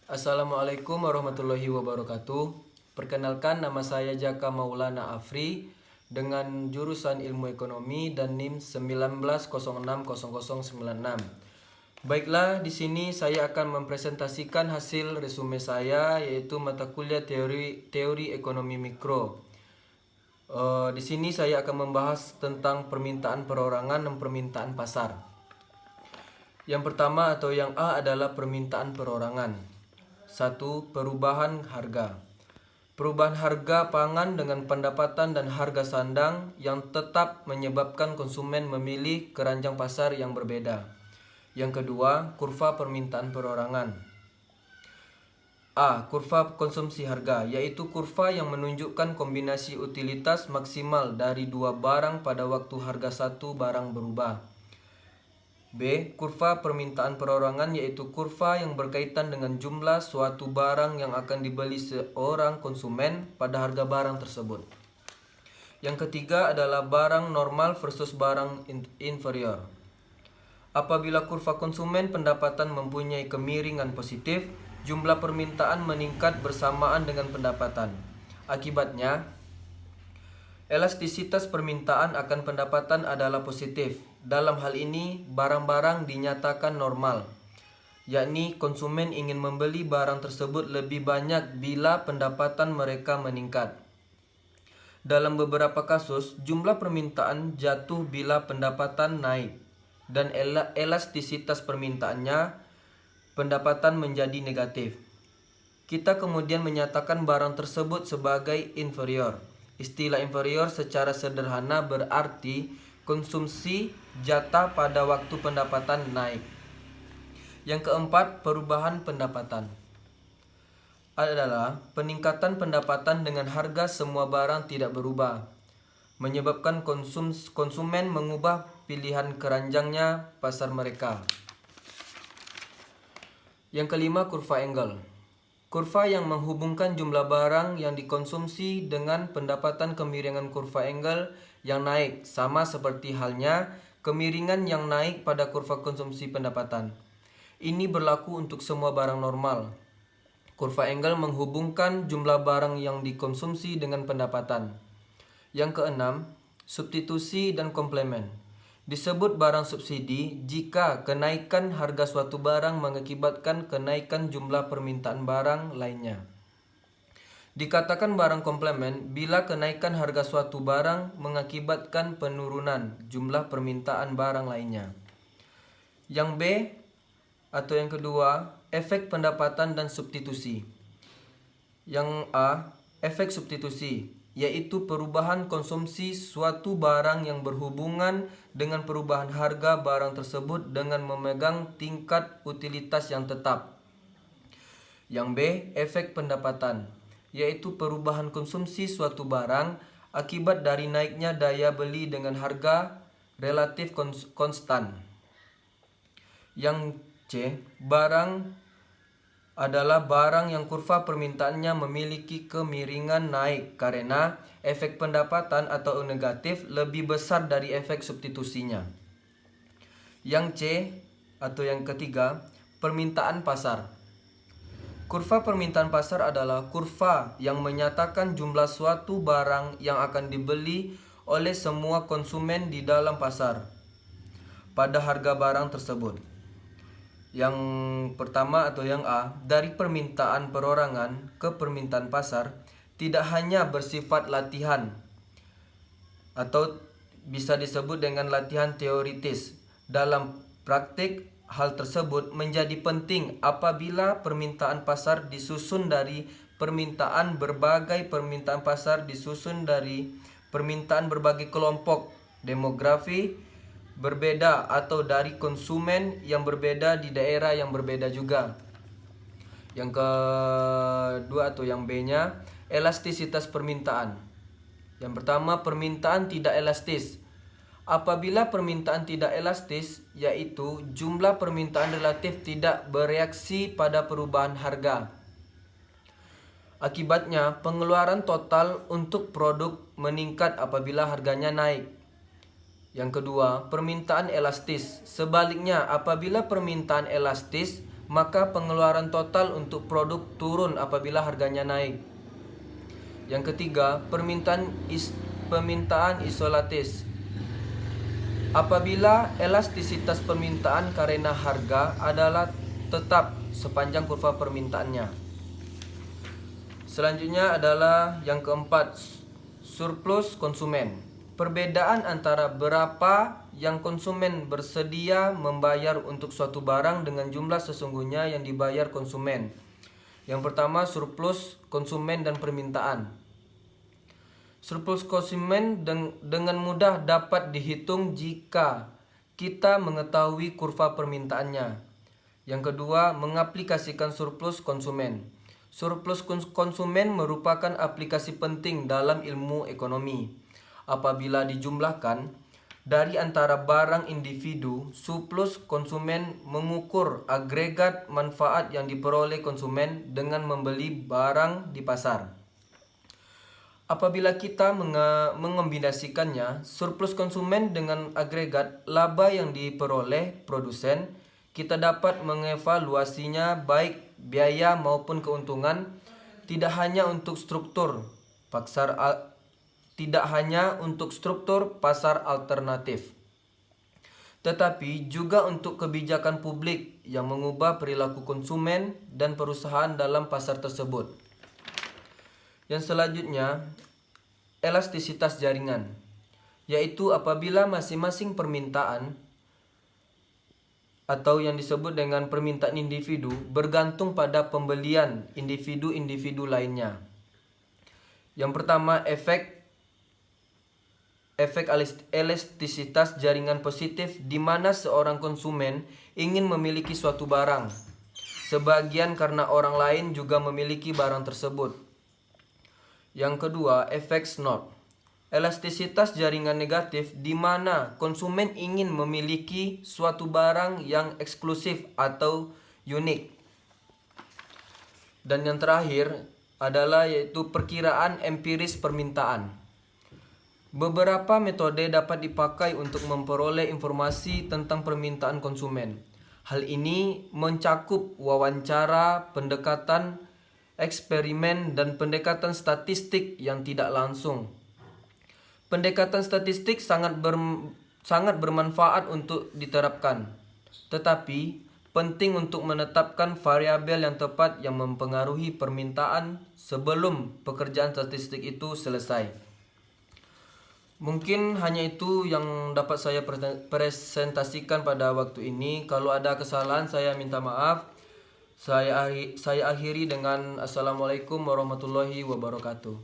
Assalamualaikum warahmatullahi wabarakatuh. Perkenalkan, nama saya Jaka Maulana Afri dengan jurusan Ilmu Ekonomi dan NIM 19060096. Baiklah, di sini saya akan mempresentasikan hasil resume saya, yaitu mata kuliah teori ekonomi mikro. Di sini saya akan membahas tentang permintaan perorangan dan permintaan pasar. Yang pertama atau yang A adalah permintaan perorangan. 1. Perubahan harga. Perubahan harga pangan dengan pendapatan dan harga sandang yang tetap menyebabkan konsumen memilih keranjang pasar yang berbeda. Yang kedua, kurva permintaan perorangan. A. Kurva konsumsi harga, yaitu kurva yang menunjukkan kombinasi utilitas maksimal dari dua barang pada waktu harga satu barang berubah. B. Kurva permintaan perorangan, yaitu kurva yang berkaitan dengan jumlah suatu barang yang akan dibeli seorang konsumen pada harga barang tersebut. Yang ketiga adalah barang normal versus barang inferior. Apabila kurva konsumen pendapatan mempunyai kemiringan positif, jumlah permintaan meningkat bersamaan dengan pendapatan. Akibatnya, elastisitas permintaan akan pendapatan adalah positif. Dalam hal ini, barang-barang dinyatakan normal, yakni konsumen ingin membeli barang tersebut lebih banyak bila pendapatan mereka meningkat. Dalam beberapa kasus, jumlah permintaan jatuh bila pendapatan naik, dan elastisitas permintaannya pendapatan menjadi negatif. Kita kemudian menyatakan barang tersebut sebagai inferior. Istilah inferior secara sederhana berarti konsumsi jatah pada waktu pendapatan naik. Yang keempat, perubahan pendapatan adalah peningkatan pendapatan dengan harga semua barang tidak berubah, menyebabkan konsumen mengubah pilihan keranjangnya pasar mereka. Yang kelima, kurva Engel. Kurva yang menghubungkan jumlah barang yang dikonsumsi dengan pendapatan kemiringan kurva Engel yang naik, sama seperti halnya kemiringan yang naik pada kurva konsumsi pendapatan. Ini berlaku untuk semua barang normal. Kurva Engel menghubungkan jumlah barang yang dikonsumsi dengan pendapatan. Yang keenam, substitusi dan komplemen. Disebut barang subsidi jika kenaikan harga suatu barang mengakibatkan kenaikan jumlah permintaan barang lainnya. Dikatakan barang komplemen bila kenaikan harga suatu barang mengakibatkan penurunan jumlah permintaan barang lainnya. Yang B atau yang kedua, efek pendapatan dan substitusi. Yang A, efek substitusi, yaitu perubahan konsumsi suatu barang yang berhubungan dengan perubahan harga barang tersebut dengan memegang tingkat utilitas yang tetap. Yang B, efek pendapatan, yaitu perubahan konsumsi suatu barang akibat dari naiknya daya beli dengan harga relatif konstan. Yang C, barang adalah barang yang kurva permintaannya memiliki kemiringan naik karena efek pendapatan atau negatif lebih besar dari efek substitusinya. Yang C atau yang ketiga, permintaan pasar. Kurva permintaan pasar adalah kurva yang menyatakan jumlah suatu barang yang akan dibeli oleh semua konsumen di dalam pasar pada harga barang tersebut. Yang pertama atau yang A, dari permintaan perorangan ke permintaan pasar tidak hanya bersifat latihan atau bisa disebut dengan latihan teoritis. Dalam praktik, hal tersebut menjadi penting apabila permintaan pasar disusun dari permintaan pasar disusun dari permintaan berbagai kelompok demografi berbeda atau dari konsumen yang berbeda di daerah yang berbeda juga. Yang kedua atau yang B-nya, elastisitas permintaan. Yang pertama, permintaan tidak elastis. Apabila permintaan tidak elastis, yaitu jumlah permintaan relatif tidak bereaksi pada perubahan harga. Akibatnya, pengeluaran total untuk produk meningkat apabila harganya naik. Yang kedua, permintaan elastis. Sebaliknya, apabila permintaan elastis, maka pengeluaran total untuk produk turun apabila harganya naik. Yang ketiga, permintaan isolatis. Apabila elastisitas permintaan karena harga adalah tetap sepanjang kurva permintaannya. Selanjutnya adalah yang keempat, surplus konsumen. Perbedaan antara berapa yang konsumen bersedia membayar untuk suatu barang dengan jumlah sesungguhnya yang dibayar konsumen. Yang pertama, surplus konsumen dan permintaan. Surplus konsumen dengan mudah dapat dihitung jika kita mengetahui kurva permintaannya. Yang kedua, mengaplikasikan surplus konsumen. Surplus konsumen merupakan aplikasi penting dalam ilmu ekonomi. Apabila dijumlahkan dari antara barang individu, surplus konsumen mengukur agregat manfaat yang diperoleh konsumen dengan membeli barang di pasar. Apabila kita mengombinasikannya, surplus konsumen dengan agregat laba yang diperoleh produsen, kita dapat mengevaluasinya baik biaya maupun keuntungan, tidak hanya untuk struktur pasar alternatif, tetapi juga untuk kebijakan publik yang mengubah perilaku konsumen dan perusahaan dalam pasar tersebut. Yang selanjutnya, elastisitas jaringan, yaitu apabila masing-masing permintaan atau yang disebut dengan permintaan individu bergantung pada pembelian individu-individu lainnya. Yang pertama, efek elastisitas jaringan positif, di mana seorang konsumen ingin memiliki suatu barang, sebagian karena orang lain juga memiliki barang tersebut. Yang kedua, efek snot. Elastisitas jaringan negatif, di mana konsumen ingin memiliki suatu barang yang eksklusif atau unik. Dan yang terakhir adalah yaitu perkiraan empiris permintaan. Beberapa metode dapat dipakai untuk memperoleh informasi tentang permintaan konsumen. Hal ini mencakup wawancara, pendekatan eksperimen, dan pendekatan statistik yang tidak langsung. Pendekatan statistik sangat bermanfaat untuk diterapkan, tetapi penting untuk menetapkan variabel yang tepat yang mempengaruhi permintaan sebelum pekerjaan statistik itu selesai. Mungkin hanya itu yang dapat saya presentasikan pada waktu ini. Kalau ada kesalahan, saya minta maaf. Saya akhiri dengan Assalamualaikum warahmatullahi wabarakatuh.